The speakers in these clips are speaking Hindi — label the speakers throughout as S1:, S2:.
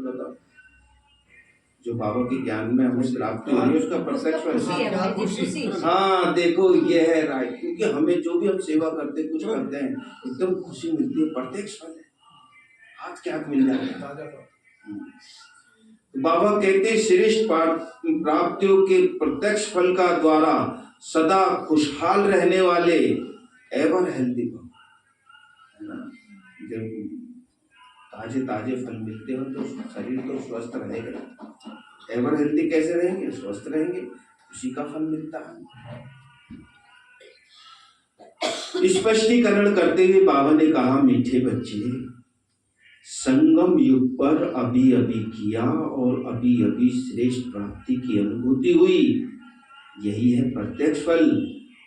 S1: बताओ, जो बाबा के ज्ञान में हमें प्राप्ति हो रही है उसका प्रत्यक्ष फल। हाँ देखो ये है राइट, क्योंकि हमें जो भी हम सेवा करते कुछ करते हैं एकदम खुशी मिलती है, प्रत्यक्ष फल है, हाथ के हाथ मिल जाता है। बाबा कहते श्रेष्ठ प्राप्तियों के प्रत्यक्ष फल का द्वारा सदा खुशहाल रहने वाले एवर हेल्दी हो, है ना। जब ताजे ताजे फल मिलते हो तो शरीर तो स्वस्थ रहेगा। एवर हेल्दी कैसे रहेंगे? स्वस्थ रहेंगे, उसी का फल मिलता है। स्पष्टीकरण करते हुए बाबा ने कहा, मीठे बच्चे, संगम युग पर अभी अभी किया और अभी अभी श्रेष्ठ प्राप्ति की अनुभूति हुई, यही है प्रत्यक्ष फल।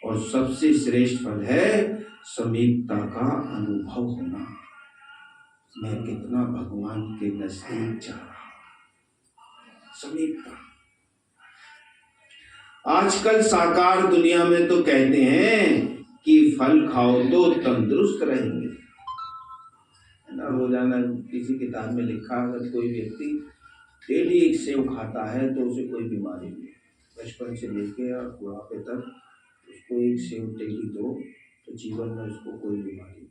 S1: और सबसे श्रेष्ठ फल है समीपता का अनुभव होना। मैं कितना भगवान के नजदीक जा रहा, समीपता। आजकल साकार दुनिया में तो कहते हैं कि फल खाओ तो तंदुरुस्त रहेंगे, है ना। रोजाना किसी किताब में लिखा, अगर कोई व्यक्ति डेली एक सेव खाता है तो उसे कोई बीमारी नहीं, बचपन से लेके और बुढ़ापे तक उसको एक सेव डेली दो तो जीवन में उसको कोई बीमारी नहीं।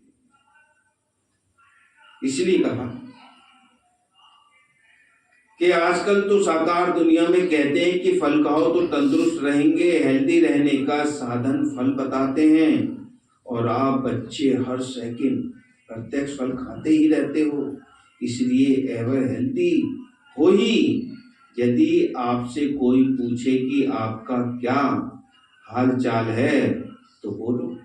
S1: इसलिए कहा कि आजकल तो साकार दुनिया में कहते हैं कि फल खाओ तो तंदुरुस्त रहेंगे, हेल्दी रहने का साधन फल बताते हैं, और आप बच्चे हर सेकंड प्रत्यक्ष फल खाते ही रहते हो, इसलिए एवर हेल्दी हो ही। यदि आपसे कोई पूछे कि आपका क्या हाल चाल है तो बोलो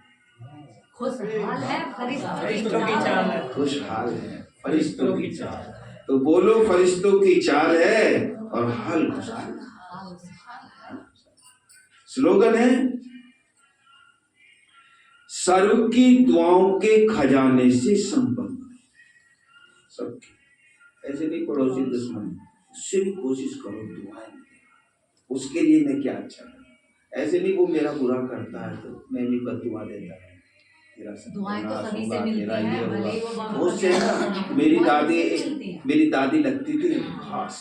S1: खुशहाल है, फरिश्तों की चाल है। खुशहाल है, फरिश्तों की चाल, तो बोलो फरिश्तों की चाल है और हाल खुशहाल। स्लोगन है, सर्व की दुआओं के खजाने से संपन्न। सबकी, ऐसे नहीं पड़ोसी दुश्मन, उससे भी कोशिश करो दुआएं, उसके लिए मैं क्या अच्छा करूं। ऐसे नहीं वो मेरा बुरा करता है तो मैं भी बददुआ देता है, दुआएं तो सभी से मिलती हैं, भले वो उससे ना। मेरी दादी लगती थी खास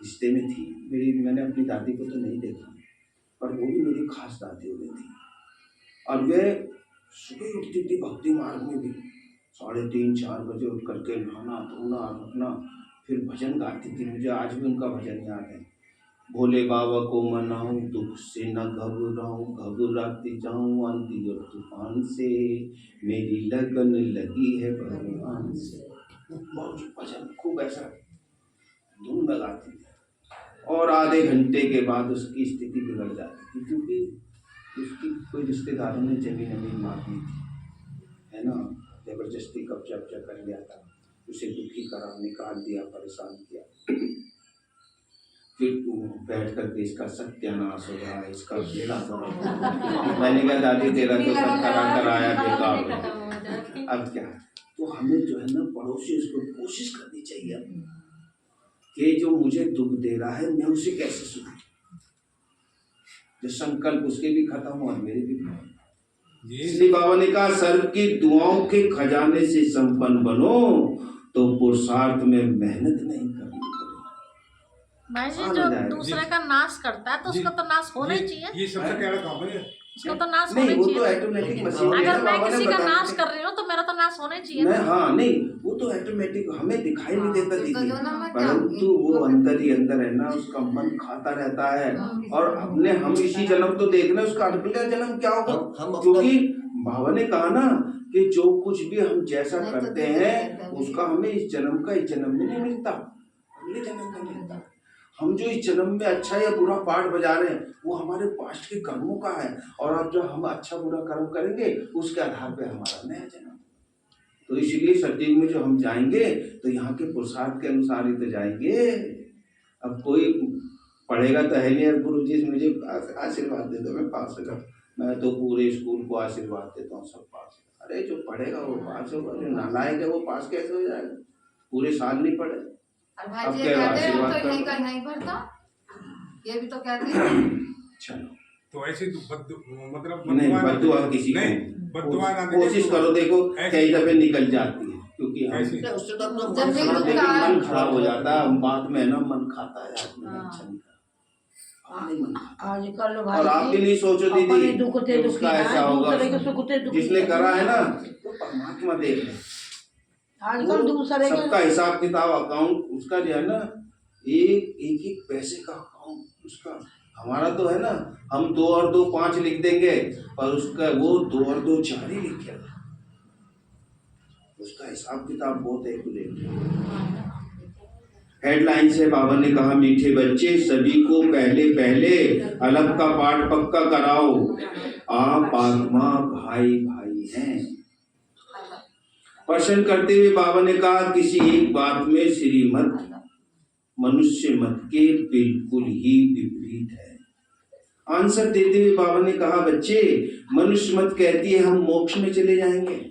S1: रिश्ते में थी मेरी, मैंने अपनी दादी को तो नहीं देखा, पर वो भी मेरी खास दादी हो गई थी। और वे सुबह उठती थी भक्ति मार्ग में भी, 3:30-4 बजे उठ करके नहाना धोना रखना, फिर भजन गाती थी। मुझे आज भी उनका भजन याद है, भोले बाबा को मनाऊं दुख से न घबराऊं, घबराती जाऊं आंधी और तूफान से, मेरी लगन लगी है भगवान से। बहुत भजन खूब ऐसा धुन में गाती थी, और आधे घंटे के बाद उसकी स्थिति बिगड़ जाती थी, क्योंकि उसकी कोई रिश्तेदारों ने जमीन मार दी थी, है ना। जबरदस्ती कब्जा कर लिया था, उसे दुखी करा, निकाल दिया, परेशान किया। फिर बैठ करके इसका सत्यानाश हो रहा है, इसका बेड़ा हो। मैंने कहा दादी तेरा तो सब कराया बेकार हो, अब क्या। तो हमें जो है ना पड़ोसी, उसको कोशिश करनी चाहिए कि जो मुझे दुख दे रहा है मैं उसे कैसे सुनूं, जो संकल्प उसके भी खत्म हो और मेरे भी खत्म। इसलिए बाबा ने कहा, सर्व की दुआओं के खजाने से संपन्न बनो तो पुरुषार्थ में मेहनत नहीं करनी
S2: पड़ेगी। जो दूसरे का नाश करता है तो उसका तो नाश होना ही चाहिए।
S3: ये सबसे प्यारा काम है,
S2: उसका तो नाश होना ही चाहिए।
S1: वो तो ऑटोमेटिक मशीन है।
S2: अगर मैं किसी का नाश कर रही हूँ तो मेरा तो नाश होना ही चाहिए।
S1: हाँ नहीं, वो तो ऑटोमेटिक हमें दिखाई नहीं देता दीदी, परंतु वो अंदर ही अंदर है ना, उसका मन खाता रहता है। और अपने हम इसी जन्म तो देखना, उसका अगला जन्म क्या होगा, क्योंकि बाबा ने कहा ना कि जो कुछ भी हम जैसा करते हैं उसका हमें इस जन्म का इस जन्म में नहीं मिलता, अगले जन्म का मिलता। हम जो इस जन्म में अच्छा या बुरा पार्ट बजा रहे हैं वो हमारे पास्ट के कर्मों का है, और अब जो हम अच्छा बुरा कर्म करेंगे उसके आधार पे हमारा नया जन्म। तो इसलिए सतयुग में जो हम जाएंगे तो यहाँ के पुरुषार्थ के अनुसार ही तो जाएंगे। अब कोई पढ़ेगा तो है नहीं, गुरु जी मुझे आशीर्वाद दे दो मैं पास होगा, मैं तो पूरे स्कूल को आशीर्वाद देता हूँ सब पास। अरे जो पढ़ेगा वो पास होगा, जो नालायक है वो पास कैसे हो जाएगा, पूरे साल नहीं पढ़े।
S4: अब क्या आशीर्वाद तो नहीं पढ़ता, ये भी तो कहते हैं।
S1: चलो
S3: तो ऐसे
S1: मतलब नहीं बद्दुआ किसी को कोशिश करो, देखो कई दफे निकल जाती है, क्योंकि क्योंकि हम
S3: ऐसी।
S1: उससे तो अपना
S4: जब
S1: मन
S4: भी
S1: सुना देके
S4: दुकान-
S1: मन खराब हो जाता है, हम बाद में ना मन खाता है आदमी,
S4: हाँ।
S1: अच्छा नहीं खाता, नहीं मन खाता।
S5: आजकल
S1: और आपके लिए सोचो
S5: अपने
S1: दीदी
S5: दुखते
S1: कि उसका
S5: दुखी
S1: ऐसा
S5: हैं,
S1: होगा,
S5: दूसरे के सुखते दुखी
S1: जिसने
S5: हैं।
S1: करा है ना तो परमात्मा देख रहे हैं।
S5: आजकल दूसरे के
S1: सबका हिसाब किताब अकाउंट उसका जो है ना, एक एक पैसे का अकाउंट उसका। हमारा तो है ना, हम 2 और 2 5 लिख देंगे, पर उसका वो 2 और 2 4 ही लिख गया। उसका हिसाब किताब बहुत एक्यूरेट। हेडलाइन से बाबा ने कहा, मीठे बच्चे सभी को पहले पहले अलग का पाठ पक्का कराओ, आप आत्मा भाई भाई हैं। प्रश्न करते हुए बाबा ने कहा, किसी एक बात में श्रीमत मनुष्य मत के बिल्कुल ही विपरीत है। आंसर देते हुए बाबा ने कहा, बच्चे मनुष्य मत कहती है हम मोक्ष में चले जाएंगे,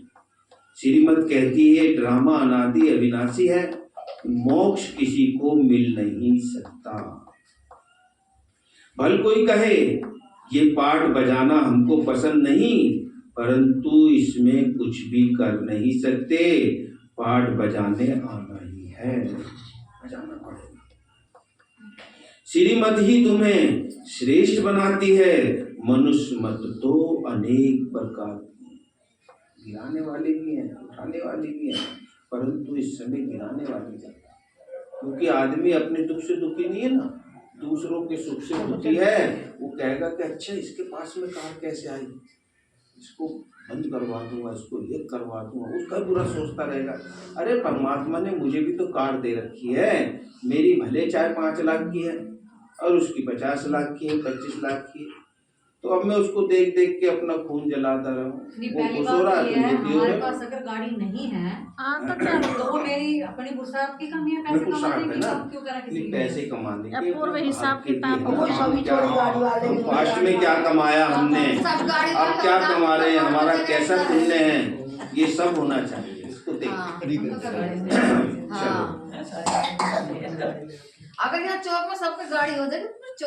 S1: श्रीमत कहती है ड्रामा अनादि अविनाशी है, मोक्ष किसी को मिल नहीं सकता। भल कोई कहे ये पाठ बजाना हमको पसंद नहीं, परंतु इसमें कुछ भी कर नहीं सकते, पाठ बजाने आना ही है, बजाना पड़ेगा। श्रीमत ही तुम्हें श्रेष्ठ बनाती है, मनुष्य मत तो अनेक प्रकार की, गिराने वाले भी हैं, उठाने वाले भी हैं, परंतु इस समय गिराने वाले हैं, क्योंकि आदमी अपने दुख से दुखी नहीं है ना, दूसरों के सुख से दुखी है। वो कहेगा कि अच्छा इसके पास में कार कैसे आई, इसको बंद करवा दूंगा, इसको ये करवा दूंगा, उसका बुरा सोचता रहेगा। अरे परमात्मा ने मुझे भी तो कार दे रखी है, मेरी भले चाहे 5 लाख की है और उसकी 50 लाख की है, 25 लाख की है, तो अब मैं उसको देख देख के अपना खून जलाता रहूं। वो खुश हो रहा है,
S6: हमारे पास अगर गाड़ी नहीं है
S2: तो क्या
S6: तो वो मेरी अपनी पुरुषार्थ की कमी है, पैसे कमाने की, हम क्यों करा किसी
S1: पैसे कमाने के
S2: पूर्व हिसाब किताब
S5: वो सभी थोड़ी गाड़ी वाले भी
S1: पास्ट में क्या कमाया हमने,
S4: सब गाड़ी
S1: अब क्या कमा रहे हैं, हमारा कैसा पुण्य है, ये सब होना चाहिए, इसको देख।
S4: हाँ। अगर यहाँ चौक में सबकी गाड़ी हो जाएगी तो चौक